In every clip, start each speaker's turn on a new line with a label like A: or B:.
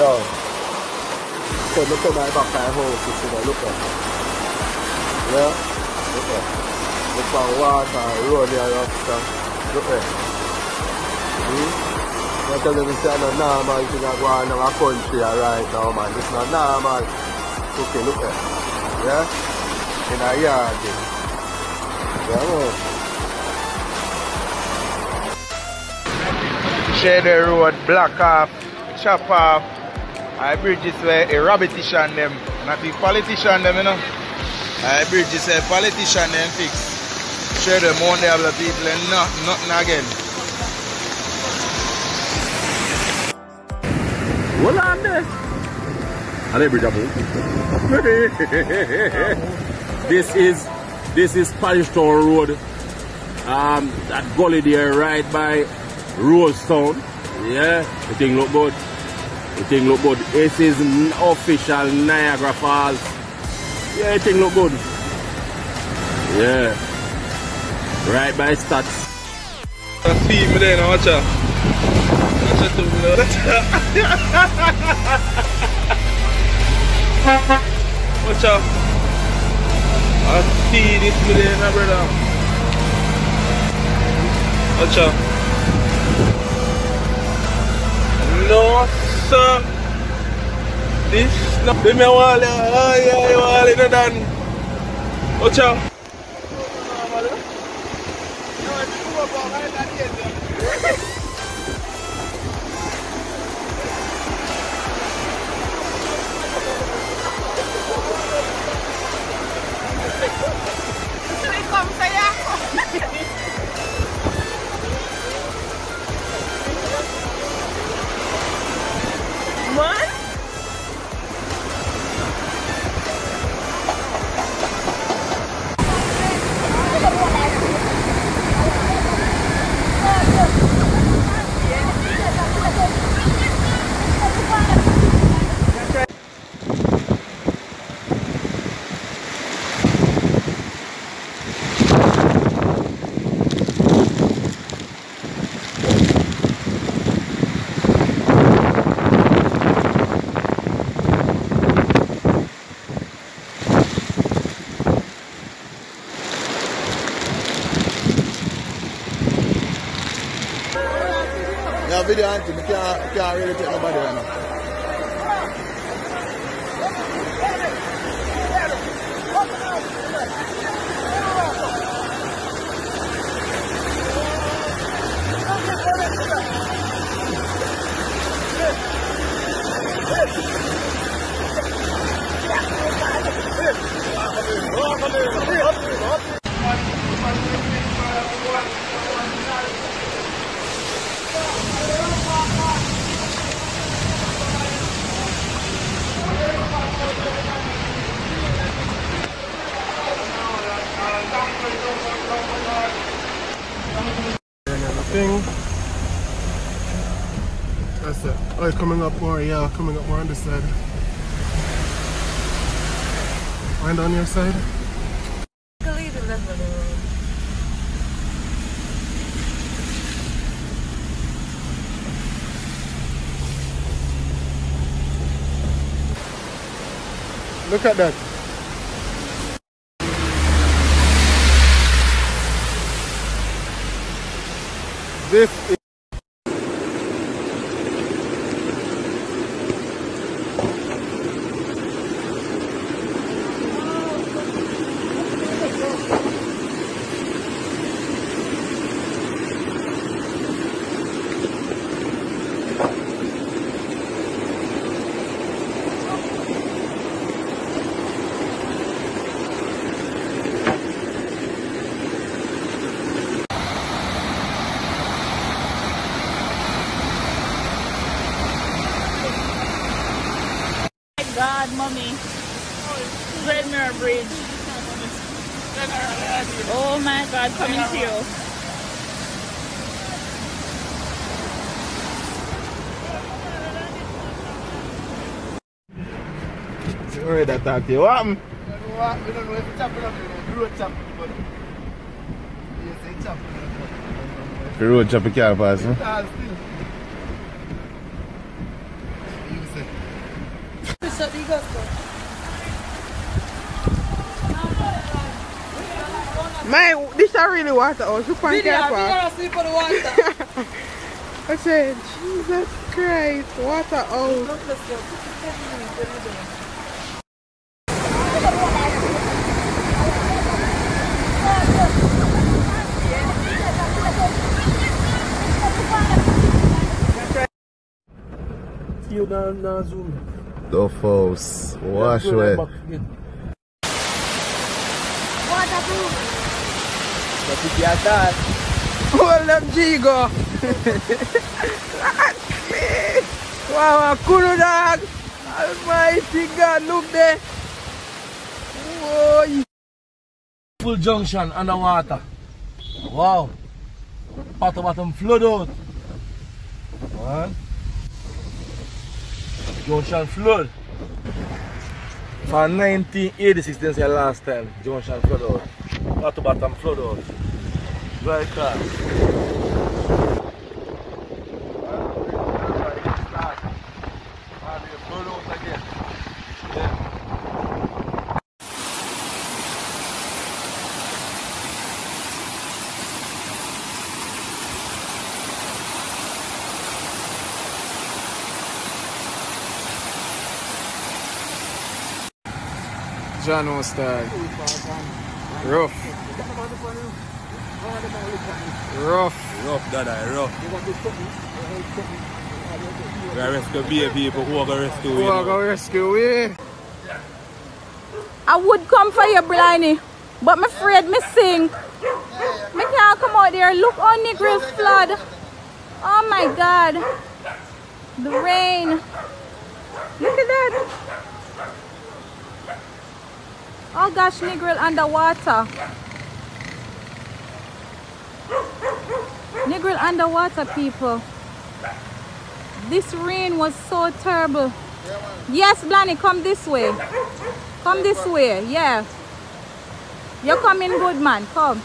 A: Yo. So look at my back of house, you see, look at. Yeah? Look at. Look at water, road here, look at. I tell you, this is not normal thing going on in our country right now, man. This is not normal. Okay, look at. Yeah? In a yard. Yeah, man.
B: Share the road, block off, chop off. I bridges where a rabbitish on them, not the politician them, you know. I bridges where politician them fix. Share them on the other people and nothing again.
A: Hold on there. And every double. This is Parish Town Road. That gully there right by Rosetown. Yeah, the thing look good. The thing look good. This is official Niagara Falls. Yeah, the thing look good. Yeah. Right by Stats.
B: See me there now, watch out. Watch out to me now. Watch out. I see this me there now, brother. Watch out. No, sir. This no. Let me wall. Oh yeah, wall it done. Watch out.
A: Yeah, video auntie, I can't really take nobody right now. Thing. That's it. Oh, coming up more, yeah, coming up more on this side. And on your side? Look at that. This is
C: God, mommy. Red Mirror Bridge. Oh my God, coming to you.
A: Sorry that talk to you. What happened?
D: We don't know if it's chopping up the road chopping, but yes, it's chopping.
A: The road chopping car pass, huh?
D: Still. You said
E: Man, this is really water. Oh, super careful. I said, Jesus Christ, water out.
D: You don't zoom.
B: The false. Wash away.
E: Waterproof.
D: But if you have that,
E: Hold up, Jigo. Wow, cool dog. Almighty God, look there. Whoa.
D: full junction underwater. Wow. Bottom flood out. Man. Junction flood. From 1986, this is the last time junction flood out. Bottom flood out. Very fast.
E: John style. Rough.
A: Rough, Dada, rough. We are rescue baby, but who are going to rescue
E: Who are going to rescue we?
C: I would come for you, Bliney, but I'm afraid me sink. Me can't come out there. Look on Negril flood. Oh my God. The rain. Look at that. Oh gosh, Negril underwater. Negril underwater, people. This rain was so terrible. Yes, Blanny, come this way. Come this way, yeah. You're coming good, man. Come.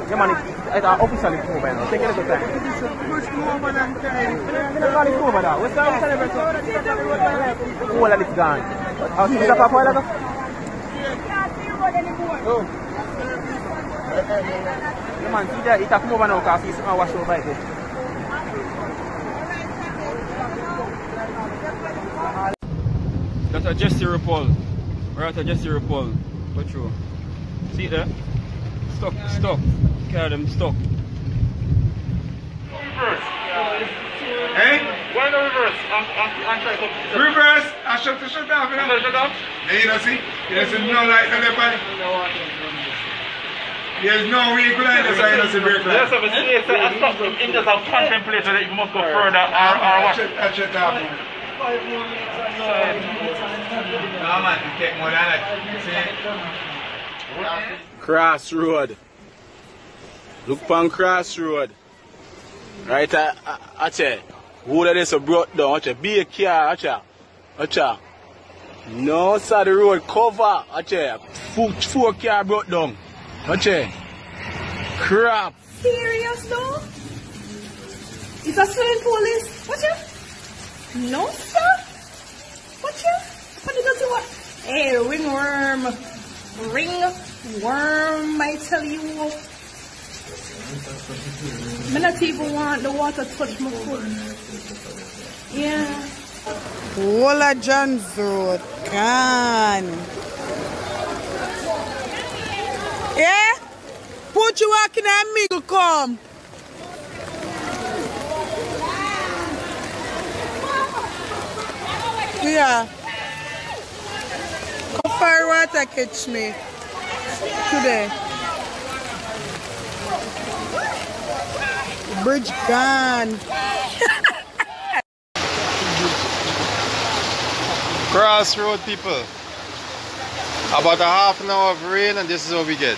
D: Yeah, man, it's officially over now. Take a little time. It's over now. What's the whole of it's gone. How see that for like? Yeah, man, see that it's come over now because it's wash over right there. That's a Jesse Repol. We're at a Jesse Repol. Go through. See it there? Stuck. Carry them stuck.
B: Reverse. Hey?
D: Why no reverse? I'm trying to
B: Reverse. I shut off.
D: shut off.
B: There you see? There's no light on the body. There's no vehicle line, that's why you don't see brake light.
D: Yes, but I stopped in just have contemplated that you must go further or what?
B: I shut off. No man, you take more than that.
A: Crossroad. Look on Crossroad. Right, I tell who that is a brought down, watch be a car, watch no side the road cover, watch four car brought down, watch crap.
C: Serious though? It's a swimming pool is watch it? No sir? Watch it? What did you do what? Hey, ringworm, I tell you. I not even want the water to touch my foot. Yeah.
E: Walla John's Road. Can. Yeah? Put you walking and me come. Yeah. How far water catch me today? Bridge gone.
B: Crossroad people. About a half an hour of rain and this is what we get.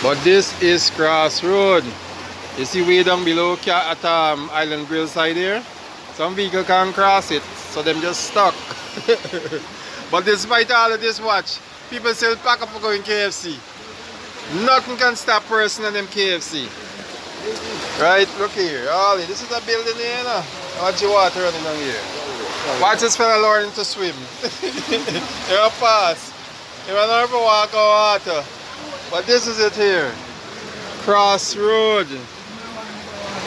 B: But this is Crossroad.
F: You see way down below at Island Grill side here. Some vehicle can't cross it, so them just stuck. But despite all of this, watch, people still pack up for going KFC. Nothing can stop person in them KFC. Right, look here. Ollie, this is a building here, you know. Watch the water running down here. Watch this fella learning to swim. He'll pass. He will never walk on water. But this is it here. Crossroad.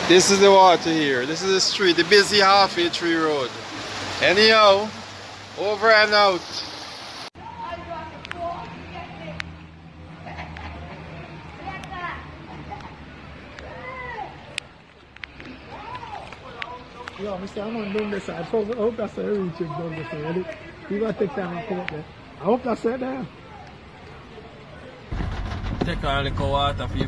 F: This is the water here. This is the street, the busy halfway tree road. Anyhow, over and out.
G: Yeah, Mr. I'm doing this. I hope that's a reach down this already. You gotta take time and come up there. I hope that's it there.
D: Take a little water for you.